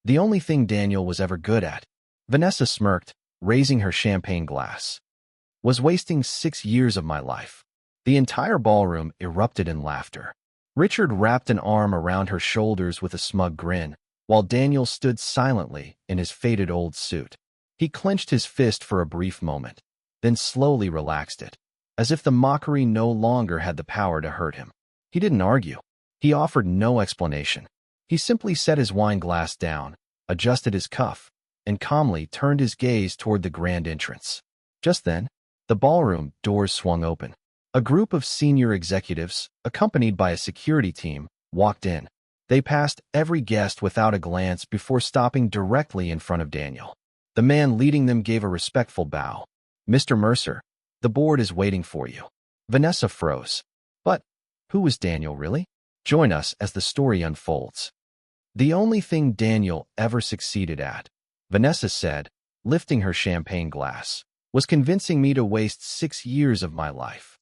The only thing Daniel was ever good at. Vanessa smirked, raising her champagne glass. Was wasting 6 years of my life. The entire ballroom erupted in laughter. Richard wrapped an arm around her shoulders with a smug grin, while Daniel stood silently in his faded old suit. He clenched his fist for a brief moment, then slowly relaxed it, as if the mockery no longer had the power to hurt him. He didn't argue. He offered no explanation. He simply set his wine glass down, adjusted his cuff, and calmly turned his gaze toward the grand entrance. Just then, the ballroom doors swung open. A group of senior executives, accompanied by a security team, walked in. They passed every guest without a glance before stopping directly in front of Daniel. The man leading them gave a respectful bow. "Mr. Mercer, the board is waiting for you." Vanessa froze. But who was Daniel really? Join us as the story unfolds. The only thing Daniel ever succeeded at, Vanessa said, lifting her champagne glass, was convincing me to waste 6 years of my life.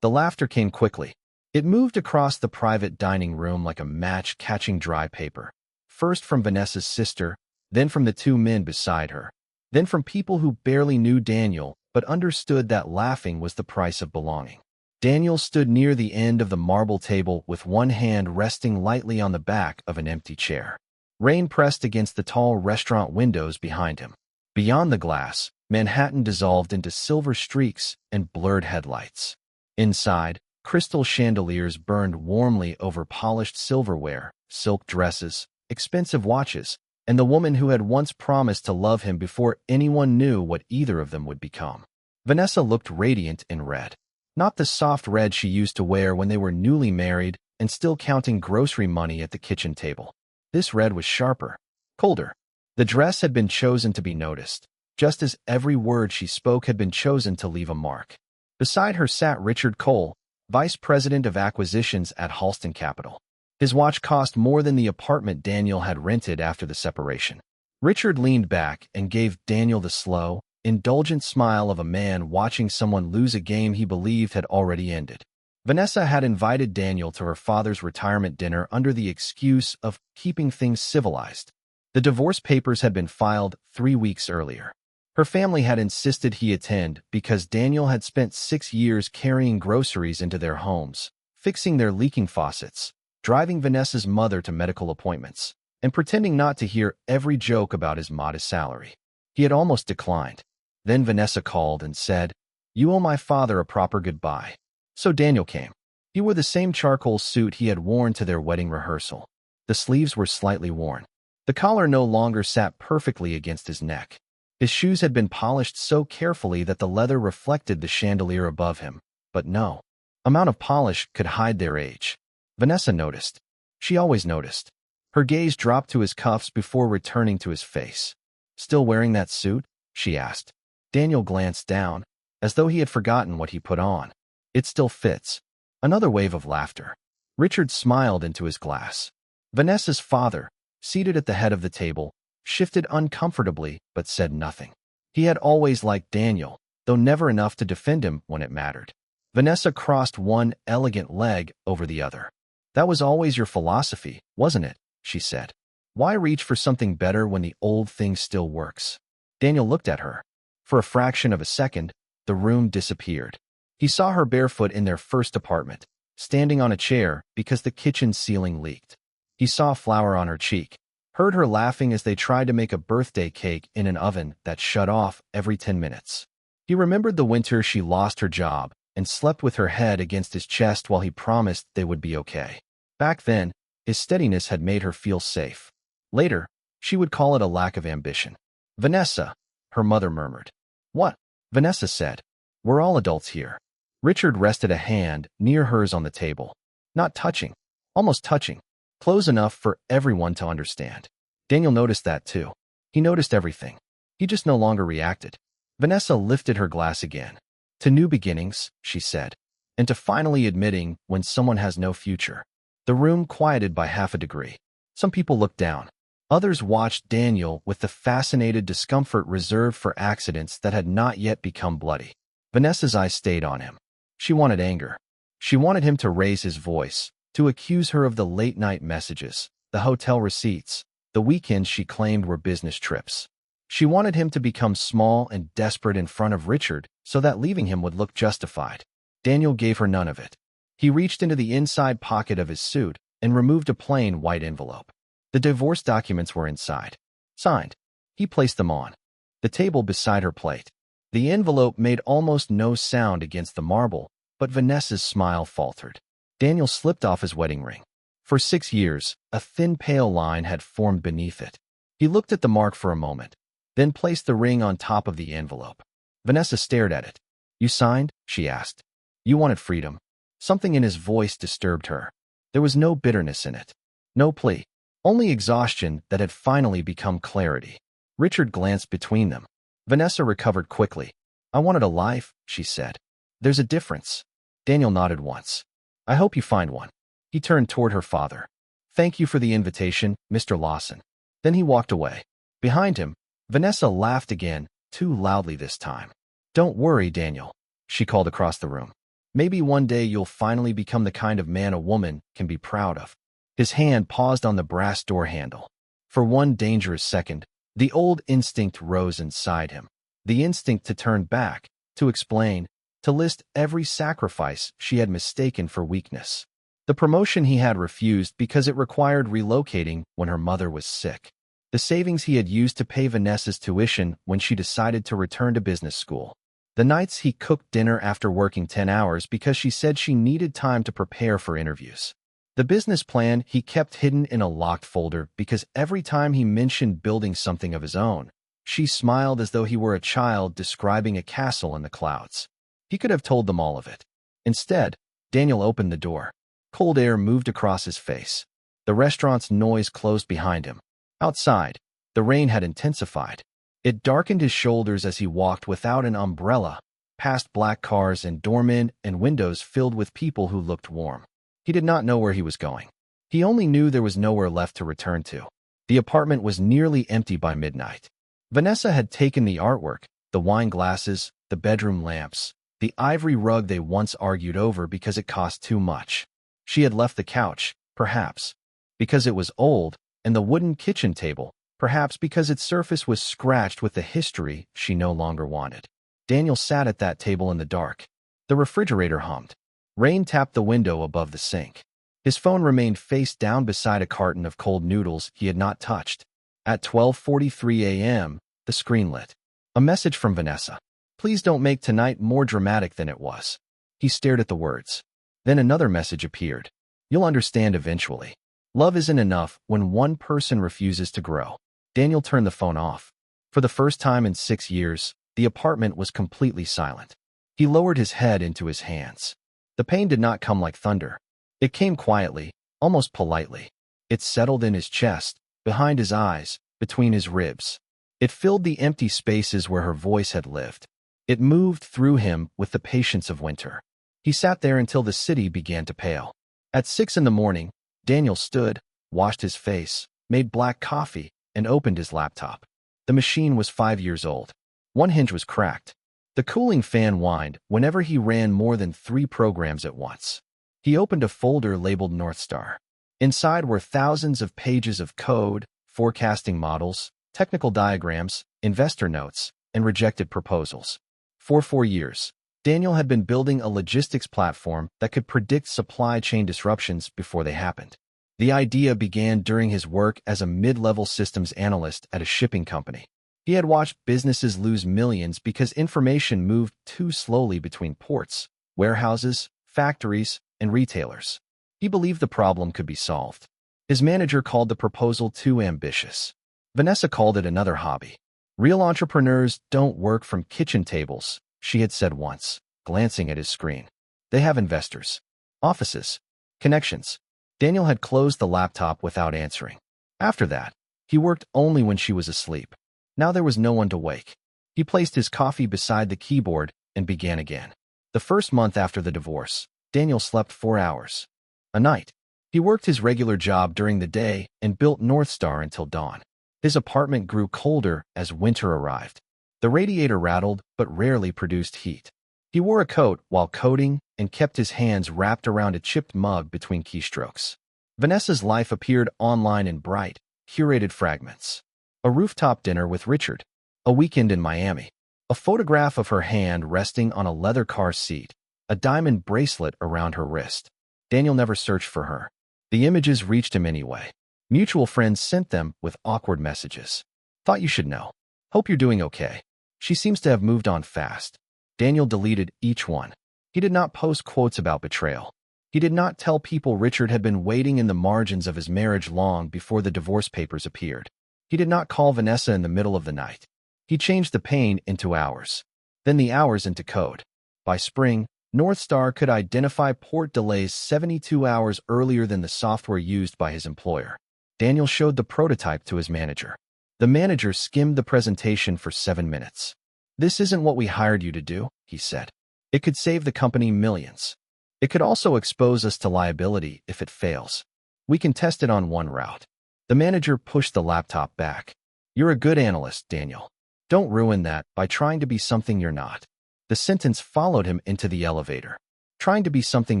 The laughter came quickly. It moved across the private dining room like a match catching dry paper. First from Vanessa's sister, then from the two men beside her, then from people who barely knew Daniel but understood that laughing was the price of belonging. Daniel stood near the end of the marble table with one hand resting lightly on the back of an empty chair. Rain pressed against the tall restaurant windows behind him. Beyond the glass, Manhattan dissolved into silver streaks and blurred headlights. Inside, crystal chandeliers burned warmly over polished silverware, silk dresses, expensive watches, and the woman who had once promised to love him before anyone knew what either of them would become. Vanessa looked radiant in red. Not the soft red she used to wear when they were newly married and still counting grocery money at the kitchen table. This red was sharper, colder. The dress had been chosen to be noticed, just as every word she spoke had been chosen to leave a mark. Beside her sat Richard Cole, vice president of acquisitions at Halston Capital. His watch cost more than the apartment Daniel had rented after the separation. Richard leaned back and gave Daniel the slow, indulgent smile of a man watching someone lose a game he believed had already ended. Vanessa had invited Daniel to her father's retirement dinner under the excuse of keeping things civilized. The divorce papers had been filed 3 weeks earlier. Her family had insisted he attend because Daniel had spent 6 years carrying groceries into their homes, fixing their leaking faucets, driving Vanessa's mother to medical appointments, and pretending not to hear every joke about his modest salary. He had almost declined. Then Vanessa called and said, "You owe my father a proper goodbye." So Daniel came. He wore the same charcoal suit he had worn to their wedding rehearsal. The sleeves were slightly worn. The collar no longer sat perfectly against his neck. His shoes had been polished so carefully that the leather reflected the chandelier above him, but no amount of polish could hide their age. Vanessa noticed. She always noticed. Her gaze dropped to his cuffs before returning to his face. "Still wearing that suit?" she asked. Daniel glanced down, as though he had forgotten what he put on. "It still fits." Another wave of laughter. Richard smiled into his glass. Vanessa's father, seated at the head of the table, shifted uncomfortably but said nothing. He had always liked Daniel, though never enough to defend him when it mattered. Vanessa crossed one elegant leg over the other. "That was always your philosophy, wasn't it?" she said. "Why reach for something better when the old thing still works?" Daniel looked at her. For a fraction of a second, the room disappeared. He saw her barefoot in their first apartment, standing on a chair because the kitchen ceiling leaked. He saw flour on her cheek, heard her laughing as they tried to make a birthday cake in an oven that shut off every 10 minutes. He remembered the winter she lost her job and slept with her head against his chest while he promised they would be okay. Back then, his steadiness had made her feel safe. Later, she would call it a lack of ambition. "Vanessa," her mother murmured. "What?" Vanessa said. "We're all adults here." Richard rested a hand near hers on the table. Not touching, almost touching, close enough for everyone to understand. Daniel noticed that too. He noticed everything. He just no longer reacted. Vanessa lifted her glass again. "To new beginnings," she said, "and to finally admitting when someone has no future." The room quieted by half a degree. Some people looked down. Others watched Daniel with the fascinated discomfort reserved for accidents that had not yet become bloody. Vanessa's eyes stayed on him. She wanted anger. She wanted him to raise his voice, to accuse her of the late-night messages, the hotel receipts, The weekends she claimed were business trips. She wanted him to become small and desperate in front of Richard so that leaving him would look justified. Daniel gave her none of it. He reached into the inside pocket of his suit and removed a plain white envelope. The divorce documents were inside. Signed. He placed them on the table beside her plate. The envelope made almost no sound against the marble, but Vanessa's smile faltered. Daniel slipped off his wedding ring. For 6 years, a thin pale line had formed beneath it. He looked at the mark for a moment, then placed the ring on top of the envelope. Vanessa stared at it. "You signed?" she asked. "You wanted freedom." Something in his voice disturbed her. There was no bitterness in it. No plea. Only exhaustion that had finally become clarity. Richard glanced between them. Vanessa recovered quickly. "I wanted a life," she said. "There's a difference." Daniel nodded once. "I hope you find one." He turned toward her father. "Thank you for the invitation, Mr. Lawson." Then he walked away. Behind him, Vanessa laughed again, too loudly this time. "Don't worry, Daniel," she called across the room. "Maybe one day you'll finally become the kind of man a woman can be proud of." His hand paused on the brass door handle. For one dangerous second, the old instinct rose inside him. The instinct to turn back, to explain, to list every sacrifice she had mistaken for weakness. The promotion he had refused because it required relocating when her mother was sick. The savings he had used to pay Vanessa's tuition when she decided to return to business school. The nights he cooked dinner after working 10 hours because she said she needed time to prepare for interviews. The business plan he kept hidden in a locked folder because every time he mentioned building something of his own, she smiled as though he were a child describing a castle in the clouds. He could have told them all of it. Instead, Daniel opened the door. Cold air moved across his face. The restaurant's noise closed behind him. Outside, the rain had intensified. It darkened his shoulders as he walked without an umbrella, past black cars and doormen and windows filled with people who looked warm. He did not know where he was going. He only knew there was nowhere left to return to. The apartment was nearly empty by midnight. Vanessa had taken the artwork, the wine glasses, the bedroom lamps, the ivory rug they once argued over because it cost too much. She had left the couch, perhaps, because it was old, and the wooden kitchen table, perhaps because its surface was scratched with the history she no longer wanted. Daniel sat at that table in the dark. The refrigerator hummed. Rain tapped the window above the sink. His phone remained face down beside a carton of cold noodles he had not touched. At 12:43 a.m., the screen lit. A message from Vanessa. "Please don't make tonight more dramatic than it was." He stared at the words. Then another message appeared. "You'll understand eventually. Love isn't enough when one person refuses to grow." Daniel turned the phone off. For the first time in 6 years, the apartment was completely silent. He lowered his head into his hands. The pain did not come like thunder. It came quietly, almost politely. It settled in his chest, behind his eyes, between his ribs. It filled the empty spaces where her voice had lived. It moved through him with the patience of winter. He sat there until the city began to pale. At 6 in the morning, Daniel stood, washed his face, made black coffee, and opened his laptop. The machine was 5 years old. One hinge was cracked. The cooling fan whined whenever he ran more than 3 programs at once. He opened a folder labeled Northstar. Inside were thousands of pages of code, forecasting models, technical diagrams, investor notes, and rejected proposals. For 4 years, Daniel had been building a logistics platform that could predict supply chain disruptions before they happened. The idea began during his work as a mid-level systems analyst at a shipping company. He had watched businesses lose millions because information moved too slowly between ports, warehouses, factories, and retailers. He believed the problem could be solved. His manager called the proposal too ambitious. Vanessa called it another hobby. "Real entrepreneurs don't work from kitchen tables," she had said once, glancing at his screen. "They have investors, offices, connections." Daniel had closed the laptop without answering. After that, he worked only when she was asleep. Now there was no one to wake. He placed his coffee beside the keyboard and began again. The first month after the divorce, Daniel slept 4 hours a night. He worked his regular job during the day and built Northstar until dawn. His apartment grew colder as winter arrived. The radiator rattled but rarely produced heat. He wore a coat while coding and kept his hands wrapped around a chipped mug between keystrokes. Vanessa's life appeared online and bright, curated fragments. A rooftop dinner with Richard. A weekend in Miami. A photograph of her hand resting on a leather car seat. A diamond bracelet around her wrist. Daniel never searched for her. The images reached him anyway. Mutual friends sent them with awkward messages. Thought you should know. Hope you're doing okay. She seems to have moved on fast. Daniel deleted each one. He did not post quotes about betrayal. He did not tell people Richard had been waiting in the margins of his marriage long before the divorce papers appeared. He did not call Vanessa in the middle of the night. He changed the pain into hours, then the hours into code. By spring, North Star could identify port delays 72 hours earlier than the software used by his employer. Daniel showed the prototype to his manager. The manager skimmed the presentation for 7 minutes. "This isn't what we hired you to do," he said. "It could save the company millions. It could also expose us to liability if it fails. We can test it on one route." The manager pushed the laptop back. "You're a good analyst, Daniel. Don't ruin that by trying to be something you're not." The sentence followed him into the elevator. Trying to be something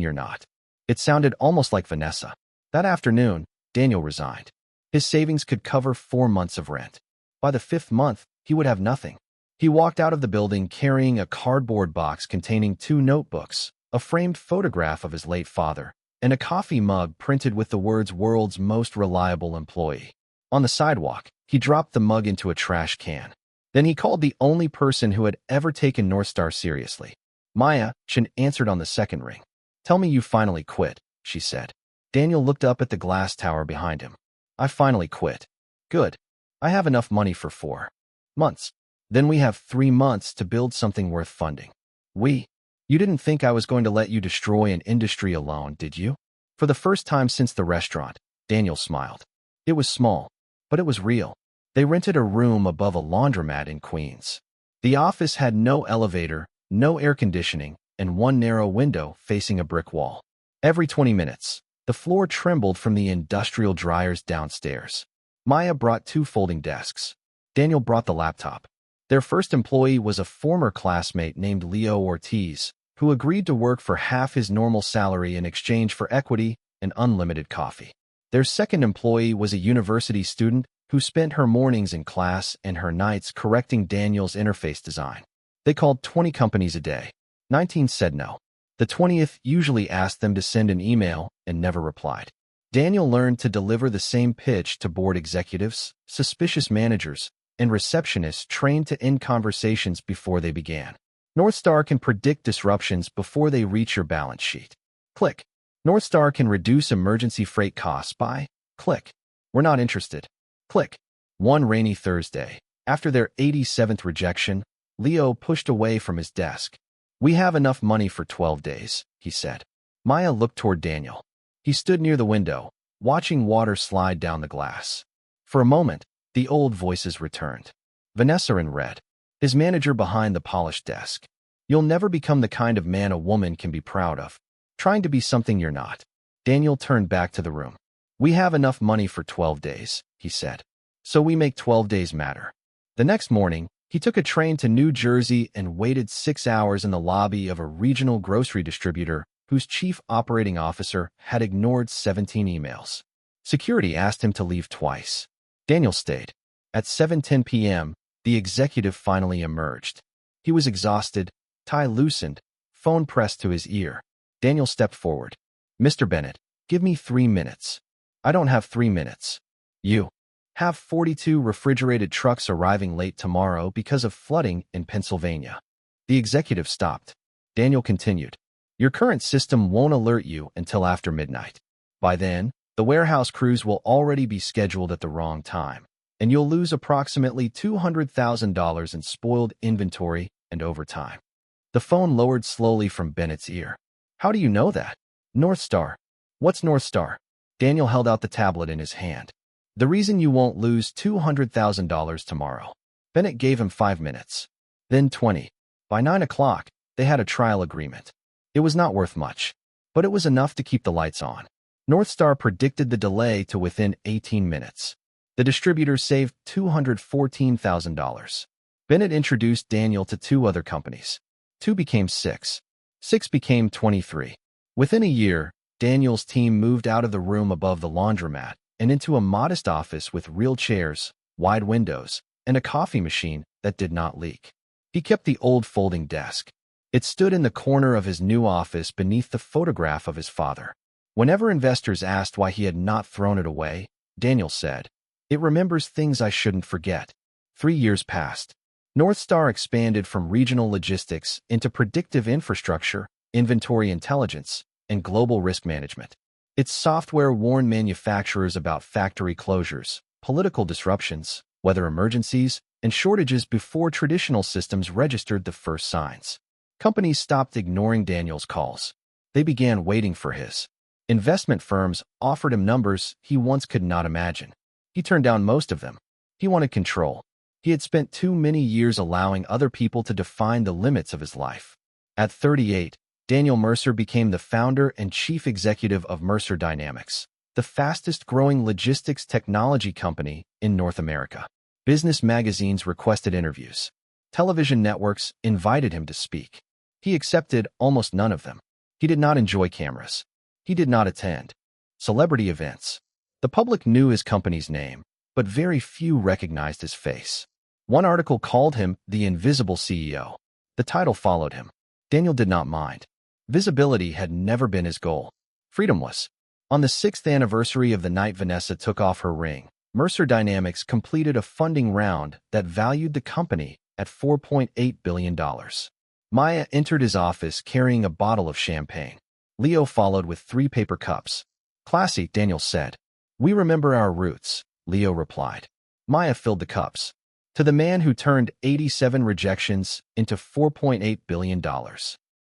you're not. It sounded almost like Vanessa. That afternoon, Daniel resigned. His savings could cover 4 months of rent. By the 5th month, he would have nothing. He walked out of the building carrying a cardboard box containing 2 notebooks, a framed photograph of his late father, and a coffee mug printed with the words "World's Most Reliable Employee." On the sidewalk, he dropped the mug into a trash can. Then he called the only person who had ever taken North Star seriously. Maya, Chen answered on the second ring. "Tell me you finally quit," she said. Daniel looked up at the glass tower behind him. "I finally quit." "Good. I have enough money for 4 months. Then we have 3 months to build something worth funding." You didn't think I was going to let you destroy an industry alone, did you?" For the first time since the restaurant, Daniel smiled. It was small, but it was real. They rented a room above a laundromat in Queens. The office had no elevator, no air conditioning, and one narrow window facing a brick wall. Every 20 minutes, the floor trembled from the industrial dryers downstairs. Maya brought 2 folding desks. Daniel brought the laptop. Their first employee was a former classmate named Leo Ortiz, who agreed to work for half his normal salary in exchange for equity and unlimited coffee. Their second employee was a university student who spent her mornings in class and her nights correcting Daniel's interface design. They called 20 companies a day. 19 said no. The 20th usually asked them to send an email and never replied. Daniel learned to deliver the same pitch to board executives, suspicious managers, and receptionists trained to end conversations before they began. North Star can predict disruptions before they reach your balance sheet. Click. North Star can reduce emergency freight costs by click. We're not interested. Click. One rainy Thursday, after their 87th rejection, Leo pushed away from his desk. "We have enough money for 12 days, he said. Maya looked toward Daniel. He stood near the window, watching water slide down the glass. For a moment, the old voices returned. Vanessa in red, his manager behind the polished desk. "You'll never become the kind of man a woman can be proud of. Trying to be something you're not." Daniel turned back to the room. "We have enough money for 12 days, he said. "So we make 12 days matter." The next morning, he took a train to New Jersey and waited 6 hours in the lobby of a regional grocery distributor whose chief operating officer had ignored 17 emails. Security asked him to leave twice. Daniel stayed. At 7:10 p.m., the executive finally emerged. He was exhausted, tie loosened, phone pressed to his ear. Daniel stepped forward. "Mr. Bennett, give me 3 minutes." "I don't have 3 minutes. You have 42 refrigerated trucks arriving late tomorrow because of flooding in Pennsylvania." The executive stopped. Daniel continued. "Your current system won't alert you until after midnight. By then, the warehouse crews will already be scheduled at the wrong time, and you'll lose approximately $200,000 in spoiled inventory and overtime." The phone lowered slowly from Bennett's ear. "How do you know that?" "North Star." "What's North Star?" Daniel held out the tablet in his hand. "The reason you won't lose $200,000 tomorrow." Bennett gave him 5 minutes. Then 20. By 9 o'clock, they had a trial agreement. It was not worth much, but it was enough to keep the lights on. North Star predicted the delay to within 18 minutes. The distributor saved $214,000. Bennett introduced Daniel to 2 other companies. 2 became 6. 6 became 23. Within a year, Daniel's team moved out of the room above the laundromat and into a modest office with real chairs, wide windows, and a coffee machine that did not leak. He kept the old folding desk. It stood in the corner of his new office beneath the photograph of his father. Whenever investors asked why he had not thrown it away, Daniel said, "It remembers things I shouldn't forget." 3 years passed. Northstar expanded from regional logistics into predictive infrastructure, inventory intelligence, and global risk management. Its software warned manufacturers about factory closures, political disruptions, weather emergencies, and shortages before traditional systems registered the first signs. Companies stopped ignoring Daniel's calls. They began waiting for his. Investment firms offered him numbers he once could not imagine. He turned down most of them. He wanted control. He had spent too many years allowing other people to define the limits of his life. At 38, Daniel Mercer became the founder and chief executive of Mercer Dynamics, the fastest-growing logistics technology company in North America. Business magazines requested interviews. Television networks invited him to speak. He accepted almost none of them. He did not enjoy cameras. He did not attend celebrity events. The public knew his company's name, but very few recognized his face. One article called him the Invisible CEO. The title followed him. Daniel did not mind. Visibility had never been his goal. Freedom was. On the 6th anniversary of the night Vanessa took off her ring, Mercer Dynamics completed a funding round that valued the company at $4.8 billion. Maya entered his office carrying a bottle of champagne. Leo followed with 3 paper cups. "Classy," Daniel said. "We remember our roots," Leo replied. Maya filled the cups. To the man who turned 87 rejections into $4.8 billion.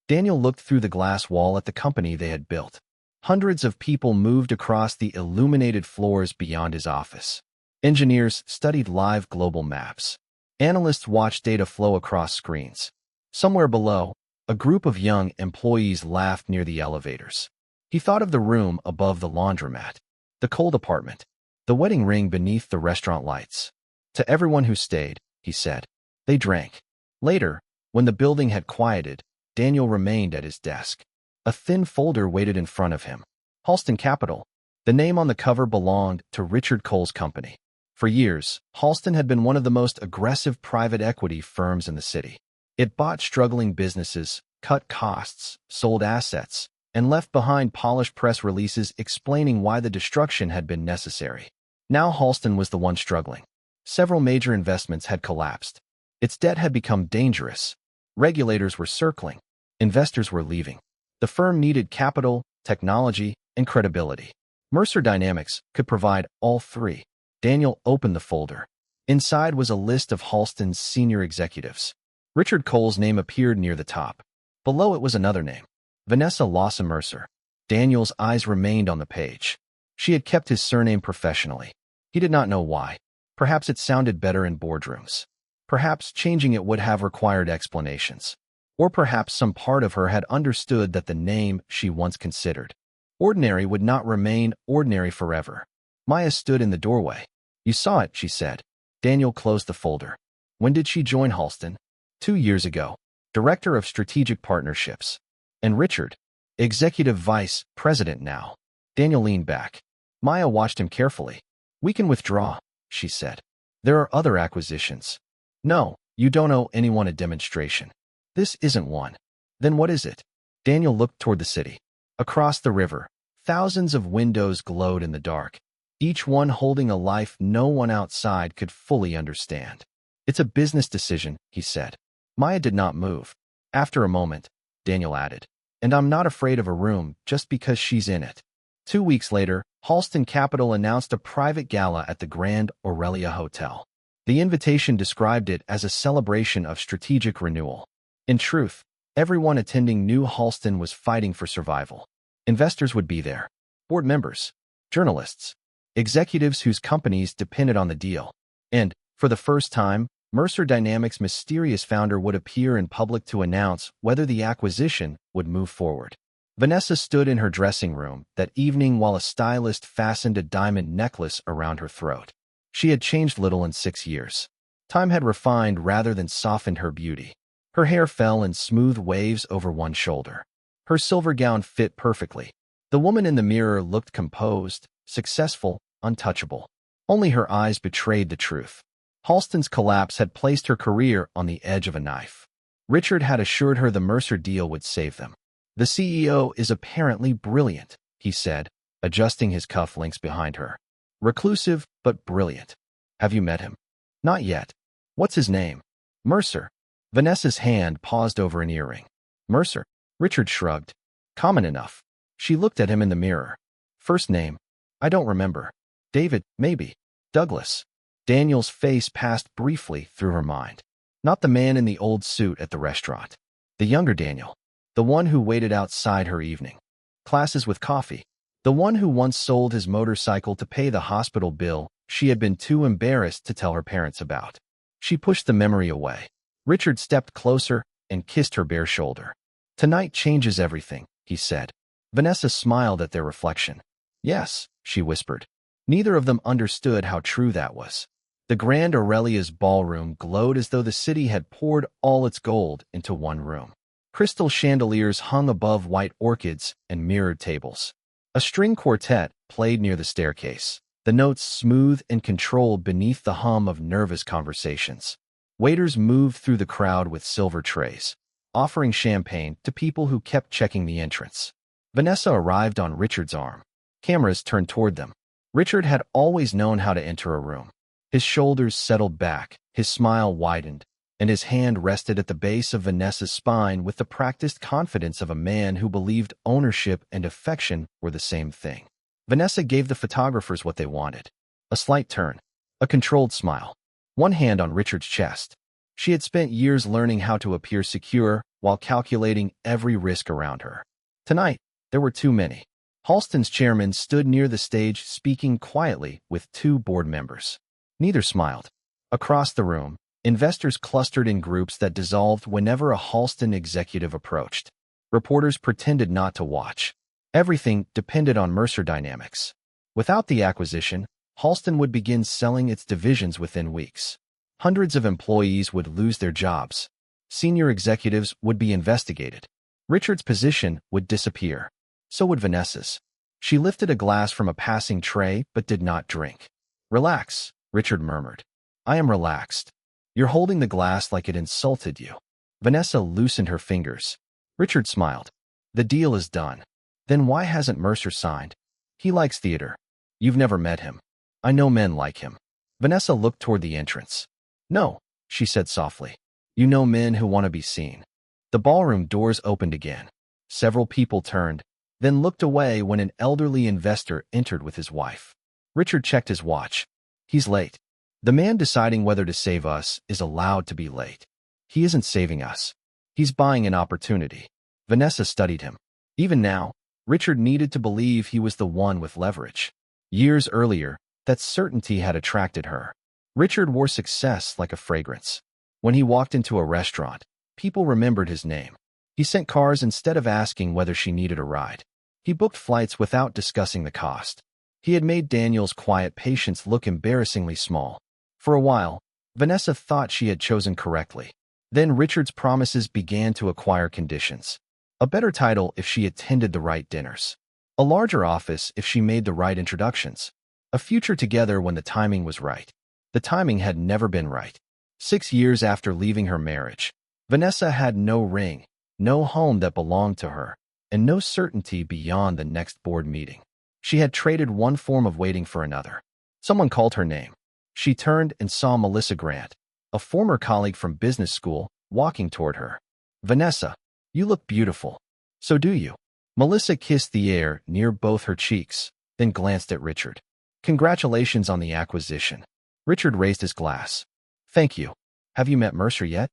Daniel looked through the glass wall at the company they had built. Hundreds of people moved across the illuminated floors beyond his office. Engineers studied live global maps. Analysts watched data flow across screens. Somewhere below, a group of young employees laughed near the elevators. He thought of the room above the laundromat, the cold apartment, the wedding ring beneath the restaurant lights. To everyone who stayed, he said. They drank. Later, when the building had quieted, Daniel remained at his desk. A thin folder waited in front of him. Halston Capital. The name on the cover belonged to Richard Cole's company. For years, Halston had been one of the most aggressive private equity firms in the city. It bought struggling businesses, cut costs, sold assets, and left behind polished press releases explaining why the destruction had been necessary. Now Halston was the one struggling. Several major investments had collapsed. Its debt had become dangerous. Regulators were circling. Investors were leaving. The firm needed capital, technology, and credibility. Mercer Dynamics could provide all 3. Daniel opened the folder. Inside was a list of Halston's senior executives. Richard Cole's name appeared near the top. Below it was another name, Vanessa Lawson Mercer. Daniel's eyes remained on the page. She had kept his surname professionally. He did not know why. Perhaps it sounded better in boardrooms. Perhaps changing it would have required explanations. Or perhaps some part of her had understood that the name she once considered ordinary would not remain ordinary forever. Maya stood in the doorway. You saw it, she said. Daniel closed the folder. When did she join Halston? 2 years ago. Director of Strategic Partnerships. And Richard? Executive Vice President now. Daniel leaned back. Maya watched him carefully. We can withdraw, she said. There are other acquisitions. No, you don't owe anyone a demonstration. This isn't one. Then what is it? Daniel looked toward the city. Across the river, thousands of windows glowed in the dark, each one holding a life no one outside could fully understand. It's a business decision, he said. Maya did not move. After a moment, Daniel added, and I'm not afraid of a room just because she's in it. 2 weeks later, Halston Capital announced a private gala at the Grand Aurelia Hotel. The invitation described it as a celebration of strategic renewal. In truth, everyone attending knew Halston was fighting for survival. Investors would be there, board members, journalists, executives whose companies depended on the deal. And, for the first time, Mercer Dynamics' mysterious founder would appear in public to announce whether the acquisition would move forward. Vanessa stood in her dressing room that evening while a stylist fastened a diamond necklace around her throat. She had changed little in 6 years. Time had refined rather than softened her beauty. Her hair fell in smooth waves over one shoulder. Her silver gown fit perfectly. The woman in the mirror looked composed, successful, untouchable. Only her eyes betrayed the truth. Halston's collapse had placed her career on the edge of a knife. Richard had assured her the Mercer deal would save them. "The CEO is apparently brilliant," he said, adjusting his cufflinks behind her. "Reclusive, but brilliant. Have you met him?" "Not yet." "What's his name?" "Mercer." Vanessa's hand paused over an earring. "Mercer?" Richard shrugged. "Common enough." She looked at him in the mirror. "First name? I don't remember. David, maybe. Douglas." Daniel's face passed briefly through her mind. Not the man in the old suit at the restaurant. The younger Daniel. The one who waited outside her evening classes with coffee. The one who once sold his motorcycle to pay the hospital bill she had been too embarrassed to tell her parents about. She pushed the memory away. Richard stepped closer and kissed her bare shoulder. "Tonight changes everything," he said. Vanessa smiled at their reflection. "Yes," she whispered. Neither of them understood how true that was. The Grand Aurelia's ballroom glowed as though the city had poured all its gold into one room. Crystal chandeliers hung above white orchids and mirrored tables. A string quartet played near the staircase, the notes smooth and controlled beneath the hum of nervous conversations. Waiters moved through the crowd with silver trays, offering champagne to people who kept checking the entrance. Vanessa arrived on Richard's arm. Cameras turned toward them. Richard had always known how to enter a room. His shoulders settled back, his smile widened, and his hand rested at the base of Vanessa's spine with the practiced confidence of a man who believed ownership and affection were the same thing. Vanessa gave the photographers what they wanted. A slight turn, a controlled smile, one hand on Richard's chest. She had spent years learning how to appear secure while calculating every risk around her. Tonight, there were too many. Halston's chairman stood near the stage speaking quietly with two board members. Neither smiled. Across the room, investors clustered in groups that dissolved whenever a Halston executive approached. Reporters pretended not to watch. Everything depended on Mercer Dynamics. Without the acquisition, Halston would begin selling its divisions within weeks. Hundreds of employees would lose their jobs. Senior executives would be investigated. Richard's position would disappear. So would Vanessa's. She lifted a glass from a passing tray but did not drink. "Relax," Richard murmured. "I am relaxed. You're holding the glass like it insulted you." Vanessa loosened her fingers. Richard smiled. "The deal is done." "Then why hasn't Mercer signed?" "He likes theater. You've never met him. I know men like him." Vanessa looked toward the entrance. "No," she said softly. "You know men who want to be seen." The ballroom doors opened again. Several people turned, then looked away when an elderly investor entered with his wife. Richard checked his watch. "He's late." "The man deciding whether to save us is allowed to be late. He isn't saving us. He's buying an opportunity." Vanessa studied him. Even now, Richard needed to believe he was the one with leverage. Years earlier, that certainty had attracted her. Richard wore success like a fragrance. When he walked into a restaurant, people remembered his name. He sent cars instead of asking whether she needed a ride. He booked flights without discussing the cost. He had made Daniel's quiet patience look embarrassingly small. For a while, Vanessa thought she had chosen correctly. Then Richard's promises began to acquire conditions. A better title if she attended the right dinners. A larger office if she made the right introductions. A future together when the timing was right. The timing had never been right. 6 years after leaving her marriage, Vanessa had no ring, no home that belonged to her, and no certainty beyond the next board meeting. She had traded one form of waiting for another. Someone called her name. She turned and saw Melissa Grant, a former colleague from business school, walking toward her. "Vanessa, you look beautiful." "So do you." Melissa kissed the air near both her cheeks, then glanced at Richard. "Congratulations on the acquisition." Richard raised his glass. "Thank you. Have you met Mercer yet?"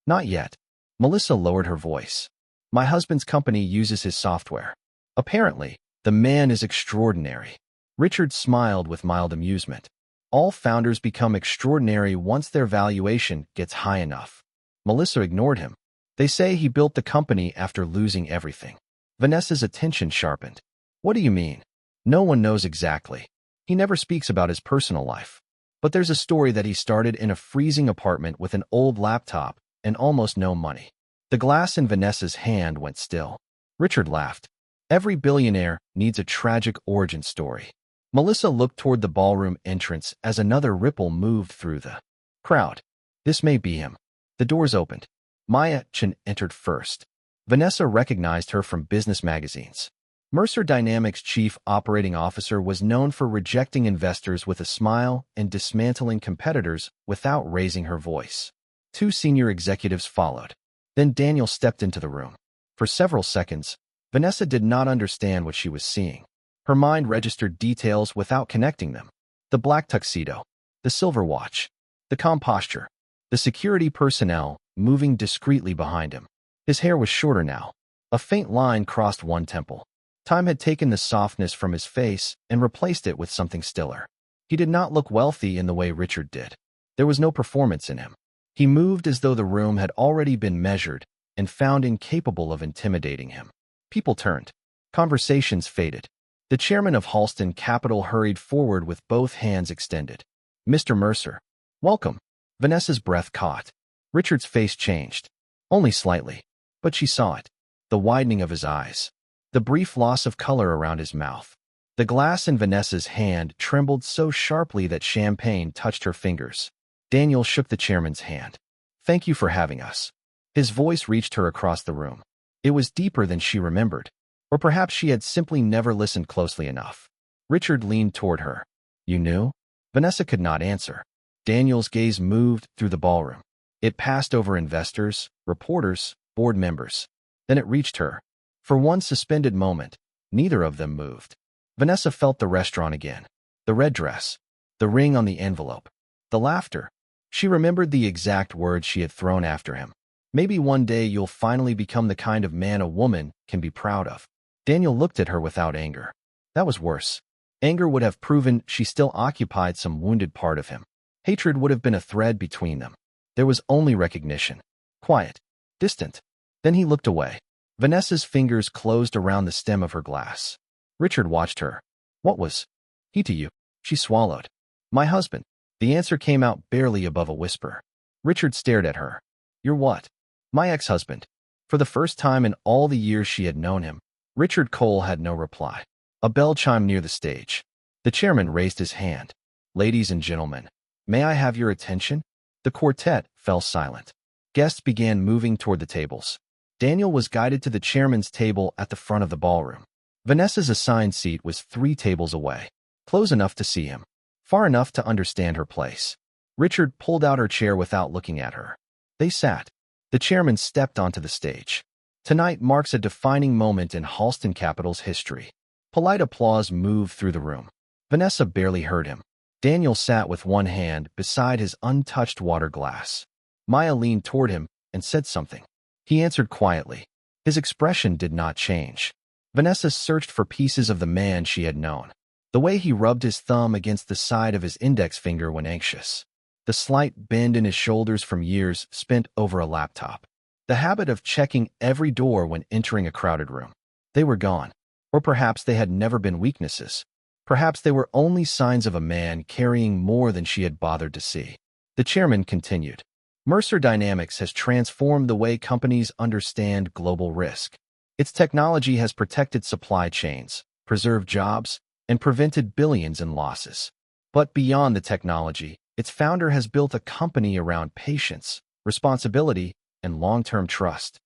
"Not yet." Melissa lowered her voice. "My husband's company uses his software. Apparently, the man is extraordinary." Richard smiled with mild amusement. All founders become extraordinary once their valuation gets high enough. Melissa ignored him. "They say he built the company after losing everything." Vanessa's attention sharpened. "What do you mean?" "No one knows exactly. He never speaks about his personal life. But there's a story that he started in a freezing apartment with an old laptop and almost no money." The glass in Vanessa's hand went still. Richard laughed. "Every billionaire needs a tragic origin story." Melissa looked toward the ballroom entrance as another ripple moved through the crowd. This may be him. The doors opened. Maya Chen entered first. Vanessa recognized her from business magazines. Mercer Dynamics' chief operating officer was known for rejecting investors with a smile and dismantling competitors without raising her voice. Two senior executives followed. Then Daniel stepped into the room. For several seconds, Vanessa did not understand what she was seeing. Her mind registered details without connecting them. The black tuxedo, the silver watch, the calm posture, the security personnel moving discreetly behind him. His hair was shorter now. A faint line crossed one temple. Time had taken the softness from his face and replaced it with something stiller. He did not look wealthy in the way Richard did. There was no performance in him. He moved as though the room had already been measured and found incapable of intimidating him. People turned. Conversations faded. The chairman of Halston Capital hurried forward with both hands extended. Mr. Mercer. Welcome. Vanessa's breath caught. Richard's face changed. Only slightly. But she saw it. The widening of his eyes. The brief loss of color around his mouth. The glass in Vanessa's hand trembled so sharply that champagne touched her fingers. Daniel shook the chairman's hand. Thank you for having us. His voice reached her across the room. It was deeper than she remembered. Or perhaps she had simply never listened closely enough. Richard leaned toward her. You knew? Vanessa could not answer. Daniel's gaze moved through the ballroom. It passed over investors, reporters, board members. Then it reached her. For one suspended moment, neither of them moved. Vanessa felt the restaurant again. The red dress. The ring on the envelope. The laughter. She remembered the exact words she had thrown after him. Maybe one day you'll finally become the kind of man a woman can be proud of. Daniel looked at her without anger. That was worse. Anger would have proven she still occupied some wounded part of him. Hatred would have been a thread between them. There was only recognition. Quiet. Distant. Then he looked away. Vanessa's fingers closed around the stem of her glass. Richard watched her. What was he to you? She swallowed. My husband. The answer came out barely above a whisper. Richard stared at her. You're what? My ex-husband. For the first time in all the years she had known him, Richard Cole had no reply. A bell chimed near the stage. The chairman raised his hand. Ladies and gentlemen, may I have your attention? The quartet fell silent. Guests began moving toward the tables. Daniel was guided to the chairman's table at the front of the ballroom. Vanessa's assigned seat was 3 tables away, close enough to see him, far enough to understand her place. Richard pulled out her chair without looking at her. They sat. The chairman stepped onto the stage. Tonight marks a defining moment in Halston Capital's history. Polite applause moved through the room. Vanessa barely heard him. Daniel sat with one hand beside his untouched water glass. Maya leaned toward him and said something. He answered quietly. His expression did not change. Vanessa searched for pieces of the man she had known. The way he rubbed his thumb against the side of his index finger when anxious. The slight bend in his shoulders from years spent over a laptop. The habit of checking every door when entering a crowded room. They were gone. Or perhaps they had never been weaknesses. Perhaps they were only signs of a man carrying more than she had bothered to see. The chairman continued. Mercer Dynamics has transformed the way companies understand global risk. Its technology has protected supply chains, preserved jobs, and prevented billions in losses. But beyond the technology, its founder has built a company around patience, responsibility, and long-term trust.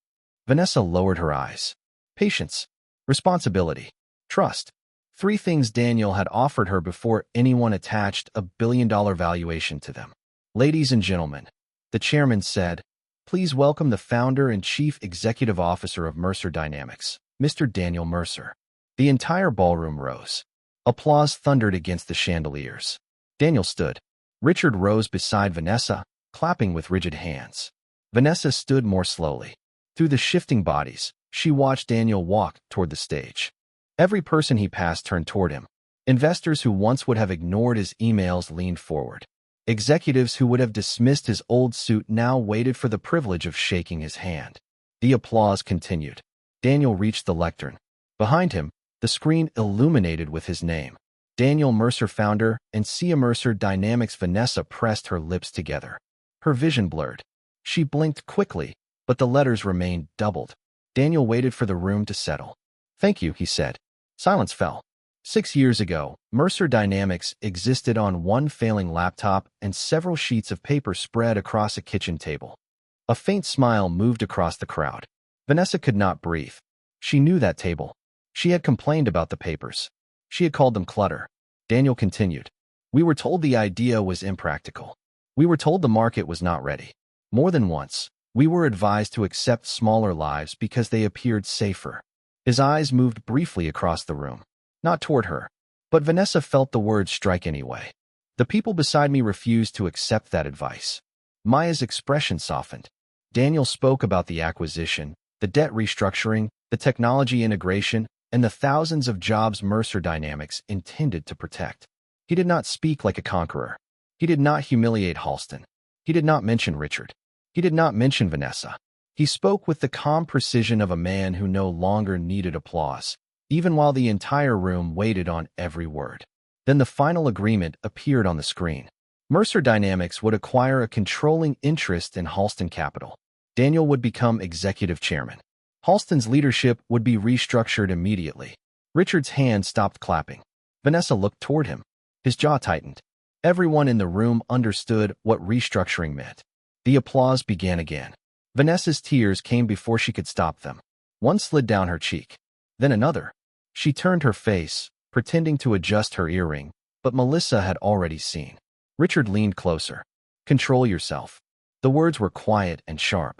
Vanessa lowered her eyes. Patience, responsibility, trust. 3 things Daniel had offered her before anyone attached a billion-dollar valuation to them. Ladies and gentlemen, the chairman said, please welcome the founder and chief executive officer of Mercer Dynamics, Mr. Daniel Mercer. The entire ballroom rose. Applause thundered against the chandeliers. Daniel stood. Richard rose beside Vanessa, clapping with rigid hands. Vanessa stood more slowly. Through the shifting bodies, she watched Daniel walk toward the stage. Every person he passed turned toward him. Investors who once would have ignored his emails leaned forward. Executives who would have dismissed his old suit now waited for the privilege of shaking his hand. The applause continued. Daniel reached the lectern. Behind him, the screen illuminated with his name. Daniel Mercer, founder, and Sia Mercer Dynamics. Vanessa pressed her lips together. Her vision blurred. She blinked quickly, but the letters remained doubled. Daniel waited for the room to settle. Thank you, he said. Silence fell. 6 years ago, Mercer Dynamics existed on one failing laptop and several sheets of paper spread across a kitchen table. A faint smile moved across the crowd. Vanessa could not breathe. She knew that table. She had complained about the papers. She had called them clutter. Daniel continued. We were told the idea was impractical. We were told the market was not ready. More than once, we were advised to accept smaller lives because they appeared safer. His eyes moved briefly across the room. Not toward her. But Vanessa felt the words strike anyway. The people beside me refused to accept that advice. Maya's expression softened. Daniel spoke about the acquisition, the debt restructuring, the technology integration, and the thousands of jobs Mercer Dynamics intended to protect. He did not speak like a conqueror. He did not humiliate Halston. He did not mention Richard. He did not mention Vanessa. He spoke with the calm precision of a man who no longer needed applause, even while the entire room waited on every word. Then the final agreement appeared on the screen. Mercer Dynamics would acquire a controlling interest in Halston Capital. Daniel would become executive chairman. Halston's leadership would be restructured immediately. Richard's hand stopped clapping. Vanessa looked toward him. His jaw tightened. Everyone in the room understood what restructuring meant. The applause began again. Vanessa's tears came before she could stop them. One slid down her cheek. Then another. She turned her face, pretending to adjust her earring, but Melissa had already seen. Richard leaned closer. Control yourself. The words were quiet and sharp.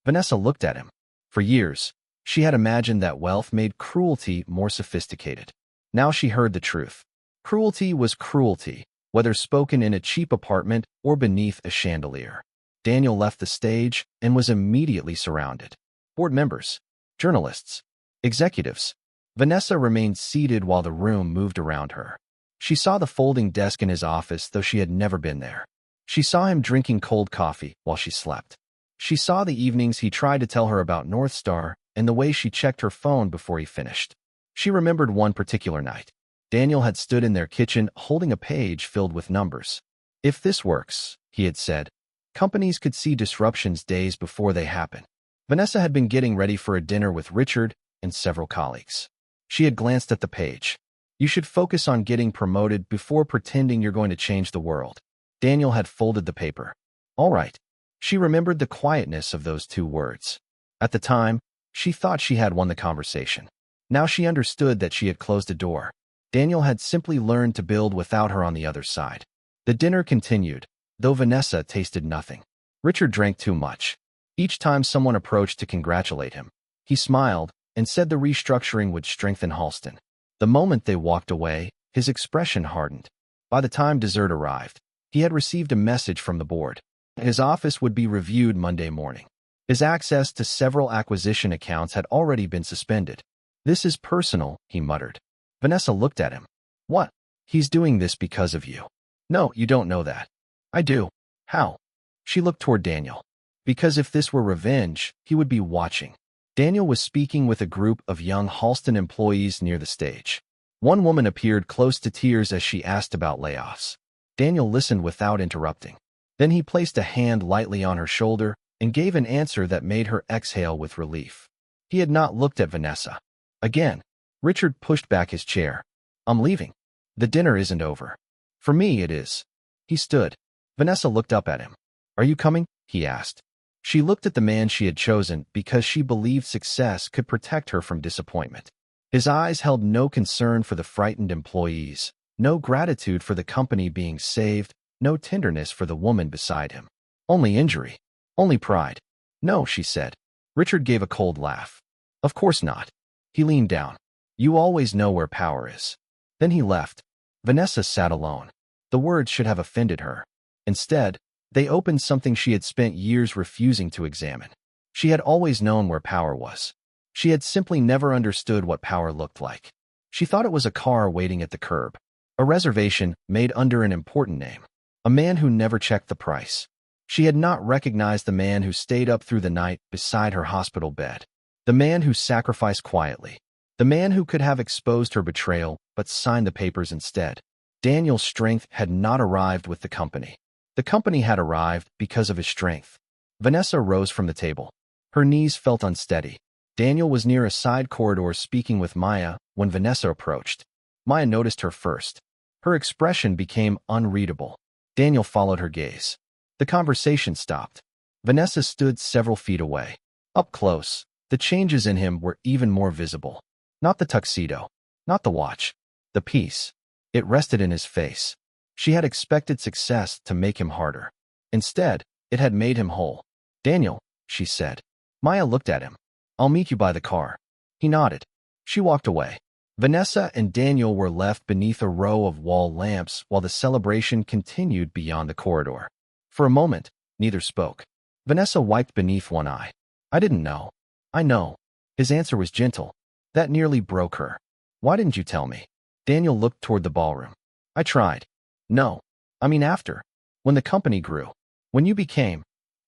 Vanessa looked at him. For years, she had imagined that wealth made cruelty more sophisticated. Now she heard the truth. Cruelty was cruelty, whether spoken in a cheap apartment or beneath a chandelier. Daniel left the stage and was immediately surrounded. Board members, journalists, executives. Vanessa remained seated while the room moved around her. She saw the folding desk in his office, though she had never been there. She saw him drinking cold coffee while she slept. She saw the evenings he tried to tell her about North Star and the way she checked her phone before he finished. She remembered one particular night. Daniel had stood in their kitchen holding a page filled with numbers. If this works, he had said, companies could see disruptions days before they happen. Vanessa had been getting ready for a dinner with Richard and several colleagues. She had glanced at the page. You should focus on getting promoted before pretending you're going to change the world. Daniel had folded the paper. All right. She remembered the quietness of those two words. At the time, she thought she had won the conversation. Now she understood that she had closed a door. Daniel had simply learned to build without her on the other side. The dinner continued, though Vanessa tasted nothing. Richard drank too much. Each time someone approached to congratulate him, he smiled and said the restructuring would strengthen Halston. The moment they walked away, his expression hardened. By the time dessert arrived, he had received a message from the board. His office would be reviewed Monday morning. His access to several acquisition accounts had already been suspended. This is personal, he muttered. Vanessa looked at him. What? He's doing this because of you. No, you don't know that. I do. How? She looked toward Daniel. Because if this were revenge, he would be watching. Daniel was speaking with a group of young Halston employees near the stage. One woman appeared close to tears as she asked about layoffs. Daniel listened without interrupting. Then he placed a hand lightly on her shoulder and gave an answer that made her exhale with relief. He had not looked at Vanessa. Again, Richard pushed back his chair. I'm leaving. The dinner isn't over. For me, it is. He stood. Vanessa looked up at him. Are you coming? He asked. She looked at the man she had chosen because she believed success could protect her from disappointment. His eyes held no concern for the frightened employees, no gratitude for the company being saved, no tenderness for the woman beside him. Only injury. Only pride. No, she said. Richard gave a cold laugh. Of course not. He leaned down. You always know where power is. Then he left. Vanessa sat alone. The words should have offended her. Instead, they opened something she had spent years refusing to examine. She had always known where power was. She had simply never understood what power looked like. She thought it was a car waiting at the curb, a reservation made under an important name, a man who never checked the price. She had not recognized the man who stayed up through the night beside her hospital bed, the man who sacrificed quietly, the man who could have exposed her betrayal but signed the papers instead. Daniel's strength had not arrived with the company. The company had arrived because of his strength. Vanessa rose from the table. Her knees felt unsteady. Daniel was near a side corridor speaking with Maya when Vanessa approached. Maya noticed her first. Her expression became unreadable. Daniel followed her gaze. The conversation stopped. Vanessa stood several feet away. Up close, the changes in him were even more visible. Not the tuxedo, not the watch, the peace. It rested in his face. She had expected success to make him harder. Instead, it had made him whole. Daniel, she said. Maya looked at him. I'll meet you by the car. He nodded. She walked away. Vanessa and Daniel were left beneath a row of wall lamps while the celebration continued beyond the corridor. For a moment, neither spoke. Vanessa wiped beneath one eye. I didn't know. I know. His answer was gentle. That nearly broke her. Why didn't you tell me? Daniel looked toward the ballroom. I tried. No. I mean after. When the company grew. When you became.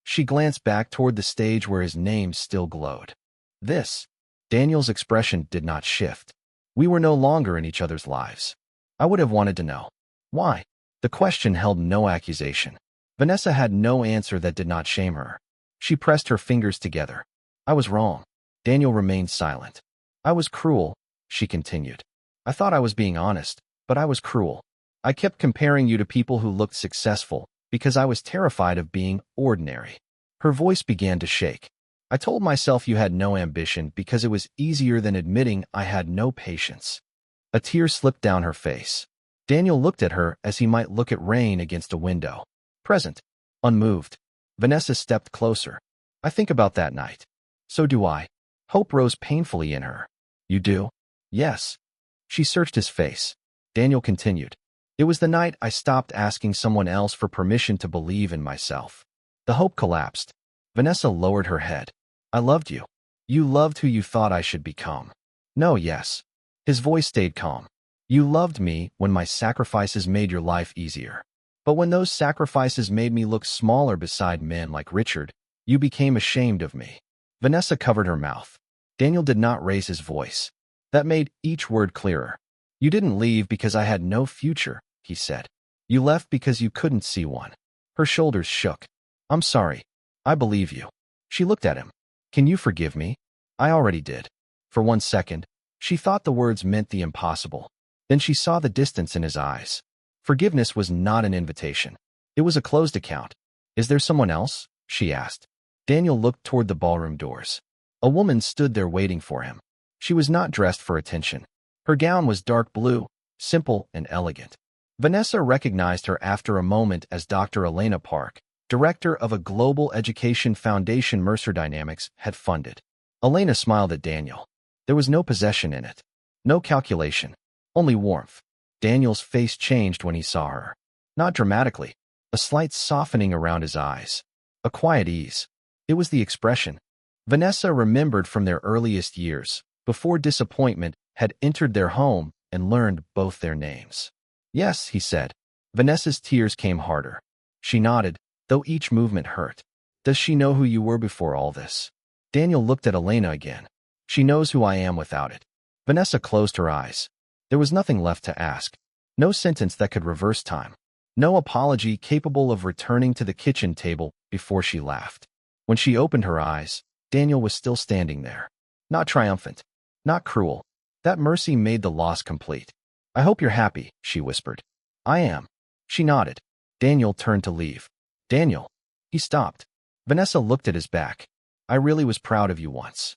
She glanced back toward the stage where his name still glowed. This. Daniel's expression did not shift. We were no longer in each other's lives. I would have wanted to know. Why? The question held no accusation. Vanessa had no answer that did not shame her. She pressed her fingers together. I was wrong. Daniel remained silent. I was cruel, she continued. I thought I was being honest, but I was cruel. I kept comparing you to people who looked successful because I was terrified of being ordinary. Her voice began to shake. I told myself you had no ambition because it was easier than admitting I had no patience. A tear slipped down her face. Daniel looked at her as he might look at rain against a window. Present. Unmoved. Vanessa stepped closer. I think about that night. So do I. Hope rose painfully in her. You do? Yes. She searched his face. Daniel continued. It was the night I stopped asking someone else for permission to believe in myself. The hope collapsed. Vanessa lowered her head. I loved you. You loved who you thought I should become. No, yes. His voice stayed calm. You loved me when my sacrifices made your life easier. But when those sacrifices made me look smaller beside men like Richard, you became ashamed of me. Vanessa covered her mouth. Daniel did not raise his voice. That made each word clearer. You didn't leave because I had no future, he said. You left because you couldn't see one. Her shoulders shook. I'm sorry. I believe you. She looked at him. Can you forgive me? I already did. For 1 second, she thought the words meant the impossible. Then she saw the distance in his eyes. Forgiveness was not an invitation. It was a closed account. Is there someone else? She asked. Daniel looked toward the ballroom doors. A woman stood there waiting for him. She was not dressed for attention. Her gown was dark blue, simple and elegant. Vanessa recognized her after a moment as Dr. Elena Park, director of a global education foundation Mercer Dynamics had funded. Elena smiled at Daniel. There was no possession in it. No calculation. Only warmth. Daniel's face changed when he saw her. Not dramatically. A slight softening around his eyes. A quiet ease. It was the expression Vanessa remembered from their earliest years, before disappointment had entered their home and learned both their names. Yes, he said. Vanessa's tears came harder. She nodded, though each movement hurt. Does she know who you were before all this? Daniel looked at Elena again. She knows who I am without it. Vanessa closed her eyes. There was nothing left to ask. No sentence that could reverse time. No apology capable of returning to the kitchen table before she laughed. When she opened her eyes, Daniel was still standing there. Not triumphant. Not cruel. That mercy made the loss complete. I hope you're happy, she whispered. I am. She nodded. Daniel turned to leave. Daniel. He stopped. Vanessa looked at his back. I really was proud of you once.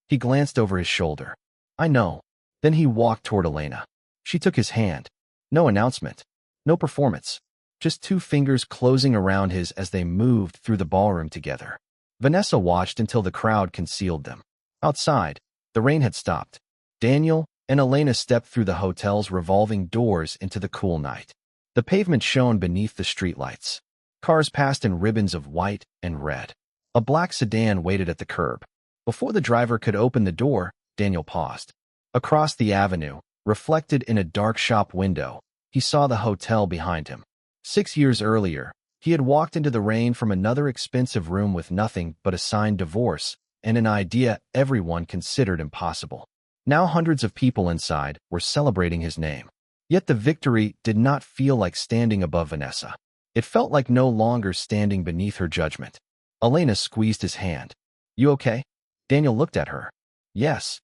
He glanced over his shoulder. I know. Then he walked toward Elena. She took his hand. No announcement. No performance. Just 2 fingers closing around his as they moved through the ballroom together. Vanessa watched until the crowd concealed them. Outside, the rain had stopped. Daniel and Elena stepped through the hotel's revolving doors into the cool night. The pavement shone beneath the streetlights. Cars passed in ribbons of white and red. A black sedan waited at the curb. Before the driver could open the door, Daniel paused. Across the avenue, reflected in a dark shop window, he saw the hotel behind him. 6 years earlier, he had walked into the rain from another expensive room with nothing but a signed divorce and an idea everyone considered impossible. Now hundreds of people inside were celebrating his name. Yet the victory did not feel like standing above Vanessa. It felt like no longer standing beneath her judgment. Elena squeezed his hand. You okay? Daniel looked at her. Yes.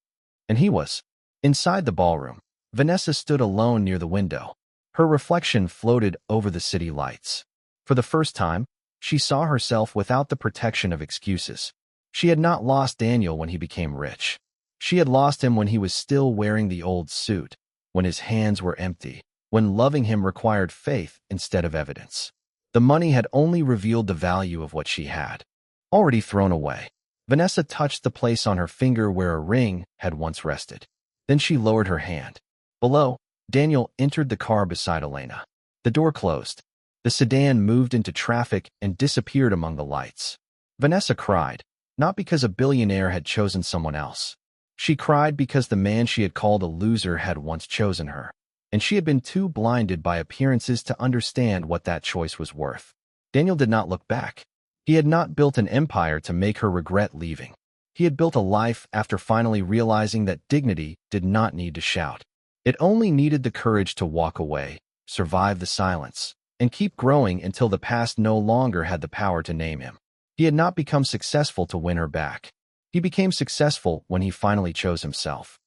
And he was. Inside the ballroom, Vanessa stood alone near the window. Her reflection floated over the city lights. For the first time, she saw herself without the protection of excuses. She had not lost Daniel when he became rich. She had lost him when he was still wearing the old suit, when his hands were empty, when loving him required faith instead of evidence. The money had only revealed the value of what she had already thrown away. Vanessa touched the place on her finger where a ring had once rested. Then she lowered her hand. Below, Daniel entered the car beside Elena. The door closed. The sedan moved into traffic and disappeared among the lights. Vanessa cried, not because a billionaire had chosen someone else. She cried because the man she had called a loser had once chosen her, and she had been too blinded by appearances to understand what that choice was worth. Daniel did not look back. He had not built an empire to make her regret leaving. He had built a life after finally realizing that dignity did not need to shout. It only needed the courage to walk away, survive the silence, and keep growing until the past no longer had the power to name him. He had not become successful to win her back. He became successful when he finally chose himself.